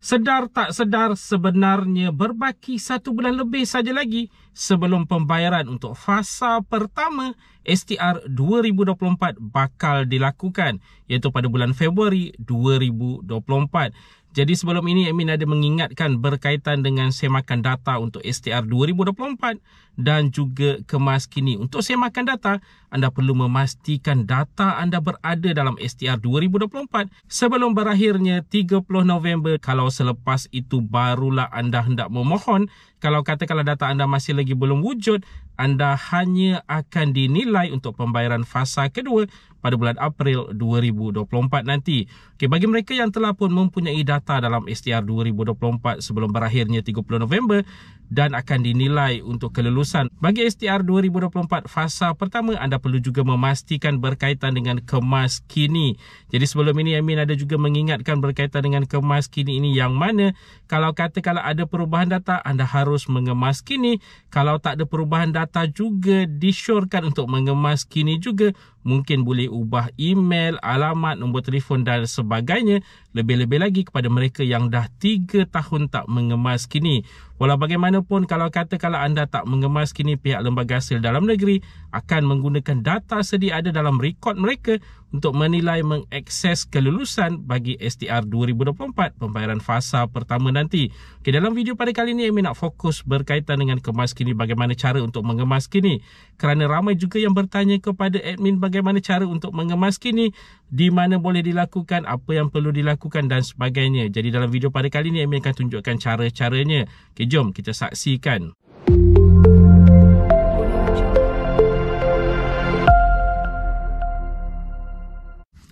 Sedar tak sedar, sebenarnya berbaki 1 bulan lebih saja lagi sebelum pembayaran untuk fasa pertama STR 2024 bakal dilakukan, iaitu pada bulan Februari 2024. Jadi sebelum ini admin ada mengingatkan berkaitan dengan semakan data untuk STR 2024 dan juga kemas kini. Untuk semakan data, anda perlu memastikan data anda berada dalam STR 2024 sebelum berakhirnya 30 November. Kalau selepas itu barulah anda hendak memohon, kalau katakanlah data anda masih lagi belum wujud, anda hanya akan dinilai untuk pembayaran fasa kedua pada bulan April 2024 nanti. Okey, bagi mereka yang telah pun mempunyai data dalam STR 2024 sebelum berakhirnya 30 November dan akan dinilai untuk kelulusan bagi STR 2024 fasa pertama, anda perlu juga memastikan berkaitan dengan kemas kini. Jadi sebelum ini admin ada juga mengingatkan berkaitan dengan kemas kini ini, yang mana kalau katakanlah ada perubahan data, anda harus mengemas kini. Kalau tak ada perubahan data juga disyorkan untuk mengemas kini juga. Mungkin boleh ubah email, alamat, nombor telefon dan sebagainya. Lebih-lebih lagi kepada mereka yang dah 3 tahun tak mengemas kini. Walau bagaimanapun, kalau katakanlah anda tak mengemas kini, pihak Lembaga Hasil Dalam Negeri akan menggunakan data sedia ada dalam rekod mereka untuk menilai mengakses kelulusan bagi STR 2024 pembayaran fasa pertama nanti. Okay, dalam video pada kali ini admin nak fokus berkaitan dengan kemas kini, bagaimana cara untuk mengemas kini. Kerana ramai juga yang bertanya kepada admin bagaimana cara untuk mengemas kini, di mana boleh dilakukan, apa yang perlu dilakukan dan sebagainya. Jadi dalam video pada kali ini admin akan tunjukkan cara-caranya. Okay, jom kita saksikan.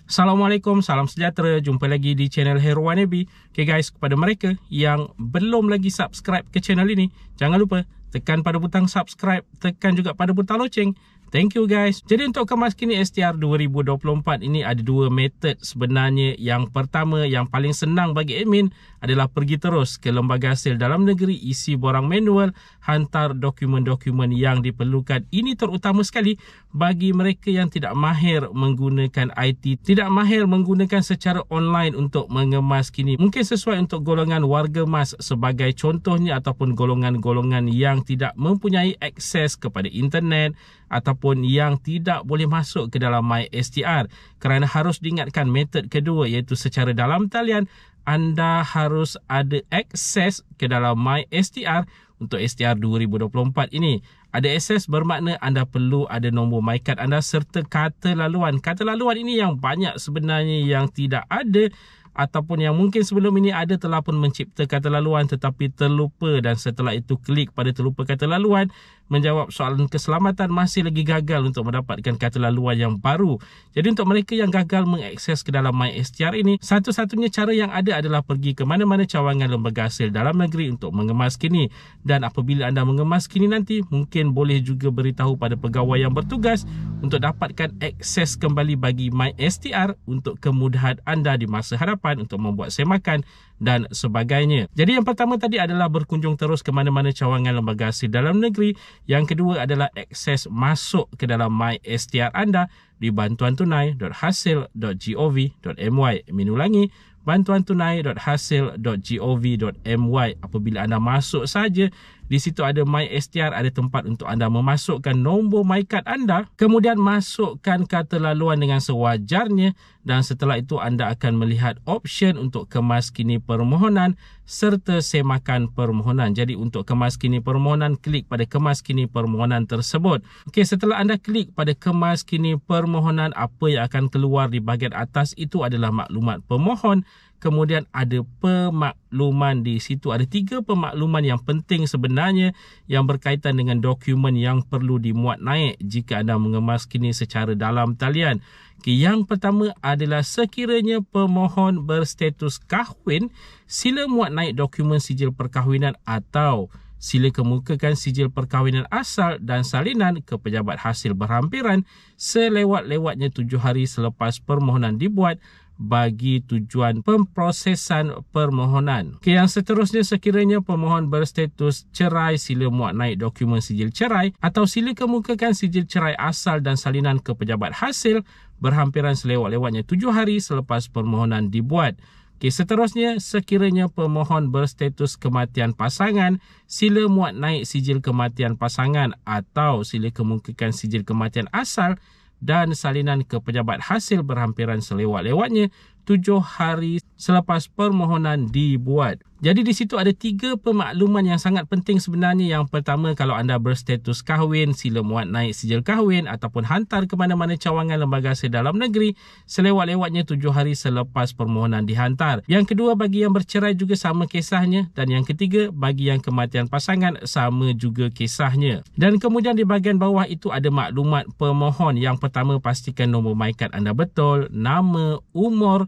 Assalamualaikum, salam sejahtera. Jumpa lagi di channel Heruan Nabi. Okay guys, kepada mereka yang belum lagi subscribe ke channel ini, jangan lupa tekan pada butang subscribe, tekan juga pada butang loceng. Thank you guys. Jadi untuk kemas kini STR 2024 ini ada 2 metod sebenarnya. Yang pertama, yang paling senang bagi admin adalah pergi terus ke Lembaga Hasil Dalam Negeri, isi borang manual, hantar dokumen-dokumen yang diperlukan. Ini terutama sekali bagi mereka yang tidak mahir menggunakan IT, tidak mahir menggunakan secara online untuk mengemas kini. Mungkin sesuai untuk golongan warga mas sebagai contohnya, ataupun golongan-golongan yang tidak mempunyai akses kepada internet ataupun yang tidak boleh masuk ke dalam MySTR. Kerana harus diingatkan metod kedua, iaitu secara dalam talian anda harus ada akses ke dalam MySTR untuk STR 2024 ini. Ada akses bermakna anda perlu ada nombor MyCard anda serta kata laluan. Kata laluan ini yang banyak sebenarnya yang tidak ada, ataupun yang mungkin sebelum ini ada telah pun mencipta kata laluan tetapi terlupa, dan setelah itu klik pada terlupa kata laluan, menjawab soalan keselamatan, masih lagi gagal untuk mendapatkan kata laluan yang baru. Jadi untuk mereka yang gagal mengakses ke dalam MySTR ini, satu-satunya cara yang ada adalah pergi ke mana-mana cawangan Lembaga Hasil Dalam Negeri untuk mengemas kini. Dan apabila anda mengemas kini nanti, mungkin boleh juga beritahu pada pegawai yang bertugas untuk dapatkan akses kembali bagi MySTR untuk kemudahan anda di masa hadapan untuk membuat semakan dan sebagainya. Jadi yang pertama tadi adalah berkunjung terus ke mana-mana cawangan Lembaga Hasil Dalam Negeri. Yang kedua adalah akses masuk ke dalam MySTR anda di bantuantunai.hasil.gov.my. Admin ulangi, bantuantunai.hasil.gov.my. Apabila anda masuk saja, di situ ada MySTR, ada tempat untuk anda memasukkan nombor MyCard anda, kemudian masukkan kata laluan dengan sewajarnya, dan setelah itu anda akan melihat option untuk kemas kini permohonan serta semakan permohonan. Jadi untuk kemas kini permohonan, klik pada kemas kini permohonan tersebut. Okey, setelah anda klik pada kemas kini permohonan, apa yang akan keluar di bahagian atas itu adalah maklumat pemohon. Kemudian ada pemakluman. Di situ ada 3 pemakluman yang penting sebenarnya yang berkaitan dengan dokumen yang perlu dimuat naik jika anda mengemas kini secara dalam talian. Yang pertama adalah sekiranya pemohon berstatus kahwin, sila muat naik dokumen sijil perkahwinan atau sila kemukakan sijil perkahwinan asal dan salinan ke pejabat hasil berhampiran selewat-lewatnya 7 hari selepas permohonan dibuat bagi tujuan pemprosesan permohonan. Yang seterusnya, sekiranya pemohon berstatus cerai, sila muat naik dokumen sijil cerai atau sila kemukakan sijil cerai asal dan salinan ke pejabat hasil berhampiran selewat-lewatnya 7 hari selepas permohonan dibuat. Okey, seterusnya, sekiranya pemohon berstatus kematian pasangan, sila muat naik sijil kematian pasangan atau sila kemukakan sijil kematian asal dan salinan ke pejabat hasil berhampiran selewat-lewatnya 7 hari selepas permohonan dibuat. Jadi di situ ada 3 pemakluman yang sangat penting sebenarnya. Yang pertama, kalau anda berstatus kahwin, sila muat naik sijil kahwin ataupun hantar ke mana-mana cawangan lembaga hasil dalam negeri selewat-lewatnya 7 hari selepas permohonan dihantar. Yang kedua, bagi yang bercerai juga sama kisahnya. Dan yang ketiga, bagi yang kematian pasangan sama juga kisahnya. Dan kemudian di bahagian bawah itu ada maklumat pemohon. Yang pertama, pastikan nombor MyKad anda betul, nama, umur,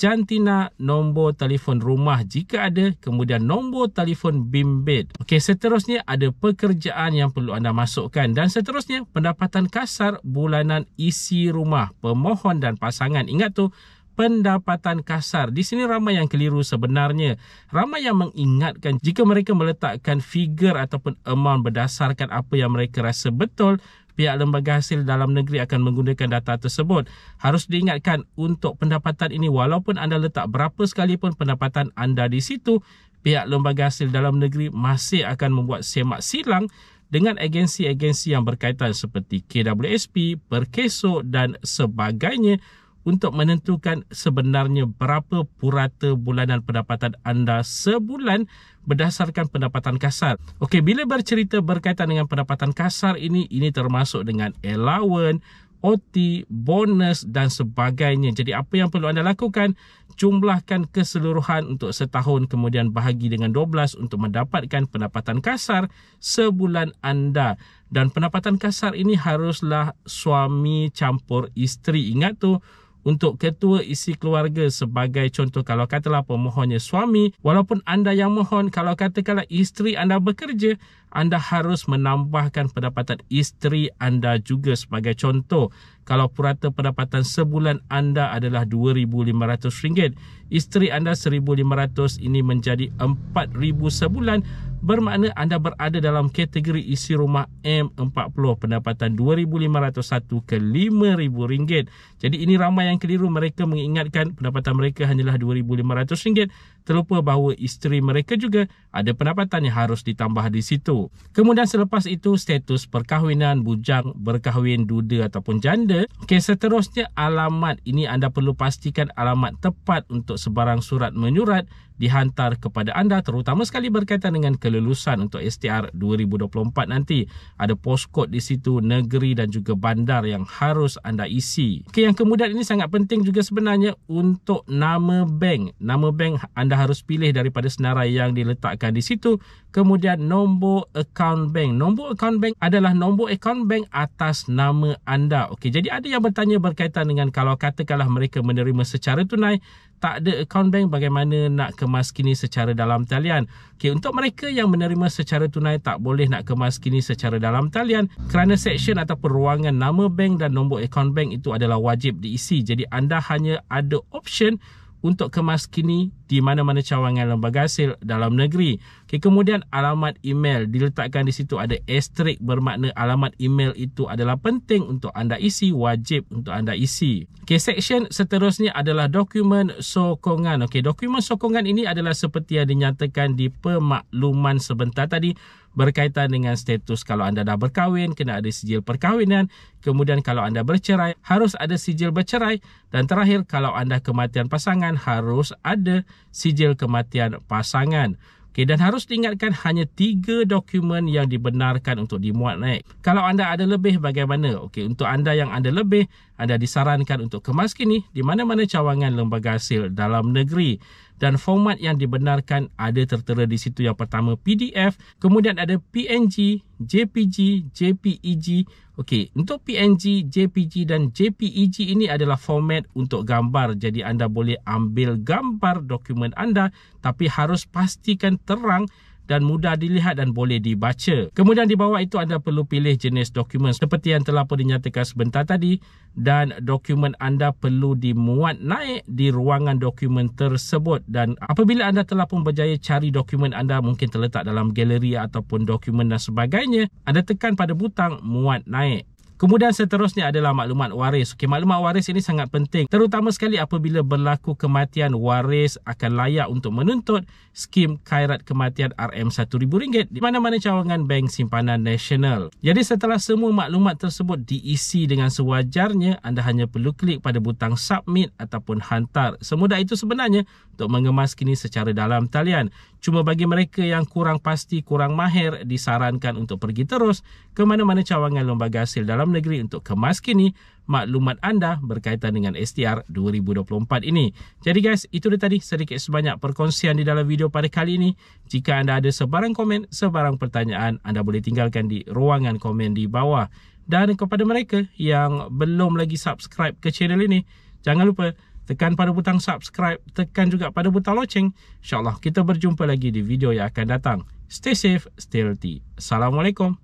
jantina, nombor telefon rumah jika ada, kemudian nombor telefon bimbit. Okey, seterusnya ada pekerjaan yang perlu anda masukkan dan seterusnya pendapatan kasar bulanan isi rumah pemohon dan pasangan. Ingat tu, pendapatan kasar. Di sini ramai yang keliru sebenarnya. Ramai yang mengingatkan jika mereka meletakkan figure ataupun amount berdasarkan apa yang mereka rasa betul, pihak lembaga hasil dalam negeri akan menggunakan data tersebut. Harus diingatkan untuk pendapatan ini, walaupun anda letak berapa sekalipun pendapatan anda di situ, pihak lembaga hasil dalam negeri masih akan membuat semak silang dengan agensi-agensi yang berkaitan seperti KWSP, Perkeso dan sebagainya untuk menentukan sebenarnya berapa purata bulanan pendapatan anda sebulan berdasarkan pendapatan kasar. Okey, bila bercerita berkaitan dengan pendapatan kasar ini termasuk dengan allowance, OT, bonus dan sebagainya. Jadi apa yang perlu anda lakukan, jumlahkan keseluruhan untuk setahun kemudian bahagi dengan 12 untuk mendapatkan pendapatan kasar sebulan anda. Dan pendapatan kasar ini haruslah suami campur isteri. Ingat tu, untuk ketua isi keluarga sebagai contoh, kalau katalah pemohonnya suami, walaupun anda yang mohon, kalau katakanlah isteri anda bekerja, anda harus menambahkan pendapatan isteri anda juga sebagai contoh. Kalau purata pendapatan sebulan anda adalah RM2,500, isteri anda RM1,500, ini menjadi RM4,000 sebulan. Bermakna anda berada dalam kategori isi rumah M40, pendapatan RM2,501 ke RM5,000. Jadi ini ramai yang keliru, mereka mengingatkan pendapatan mereka hanyalah RM2,500, terlupa bahawa isteri mereka juga ada pendapatan yang harus ditambah di situ. Kemudian selepas itu, status perkahwinan, bujang, berkahwin, duda ataupun janda. Okey, seterusnya alamat. Ini anda perlu pastikan alamat tepat untuk sebarang surat menyurat dihantar kepada anda, terutama sekali berkaitan dengan kelulusan untuk STR 2024 nanti. Ada postcode di situ, negeri dan juga bandar yang harus anda isi. Okey, yang kemudian ini sangat penting juga sebenarnya untuk nama bank. Nama bank anda harus pilih daripada senarai yang diletakkan di situ. Kemudian nombor account bank. Nombor account bank adalah nombor account bank atas nama anda. Okey, jadi ada yang bertanya berkaitan dengan kalau katakanlah mereka menerima secara tunai, tak ada account bank, bagaimana nak kemaskini secara dalam talian? Okey, untuk mereka yang menerima secara tunai tak boleh nak kemaskini secara dalam talian kerana seksyen ataupun ruangan nama bank dan nombor account bank itu adalah wajib diisi. Jadi anda hanya ada option untuk kemaskini di mana-mana cawangan lembaga hasil dalam negeri. Okay, kemudian alamat email diletakkan di situ, ada asterisk, bermakna alamat email itu adalah penting untuk anda isi, wajib untuk anda isi. Okay, section seterusnya adalah dokumen sokongan. Okay, dokumen sokongan ini adalah seperti yang dinyatakan di pemakluman sebentar tadi, berkaitan dengan status. Kalau anda dah berkahwin, kena ada sijil perkahwinan. Kemudian kalau anda bercerai, harus ada sijil bercerai. Dan terakhir, kalau anda kematian pasangan, harus ada sijil kematian pasangan. Okay, dan harus diingatkan hanya 3 dokumen yang dibenarkan untuk dimuat naik. Kalau anda ada lebih, bagaimana? Okay, untuk anda yang ada lebih, anda disarankan untuk kemaskini di mana-mana cawangan lembaga hasil dalam negeri. Dan format yang dibenarkan ada tertera di situ. Yang pertama PDF, kemudian ada PNG, JPG, JPEG. Okey, untuk PNG, JPG dan JPEG ini adalah format untuk gambar. Jadi anda boleh ambil gambar dokumen anda, tapi harus pastikan terang dan mudah dilihat dan boleh dibaca. Kemudian di bawah itu anda perlu pilih jenis dokumen seperti yang telah pun dinyatakan sebentar tadi, dan dokumen anda perlu dimuat naik di ruangan dokumen tersebut. Dan apabila anda telah pun berjaya cari dokumen anda mungkin terletak dalam galeri ataupun dokumen dan sebagainya, anda tekan pada butang muat naik. Kemudian seterusnya adalah maklumat waris. Okey, maklumat waris ini sangat penting, terutama sekali apabila berlaku kematian, waris akan layak untuk menuntut skim khairat kematian RM1,000 di mana-mana cawangan Bank Simpanan Nasional. Jadi setelah semua maklumat tersebut diisi dengan sewajarnya, anda hanya perlu klik pada butang submit ataupun hantar. Semudah itu sebenarnya untuk mengemas kini secara dalam talian. Cuma bagi mereka yang kurang pasti, kurang mahir, disarankan untuk pergi terus ke mana-mana cawangan lembaga hasil dalam negeri untuk kemas kini maklumat anda berkaitan dengan STR 2024 ini. Jadi guys, itu dia tadi sedikit sebanyak perkongsian di dalam video pada kali ini. Jika anda ada sebarang komen, sebarang pertanyaan, anda boleh tinggalkan di ruangan komen di bawah. Dan kepada mereka yang belum lagi subscribe ke channel ini, jangan lupa tekan pada butang subscribe, tekan juga pada butang loceng. InsyaAllah kita berjumpa lagi di video yang akan datang. Stay safe, stay healthy. Assalamualaikum.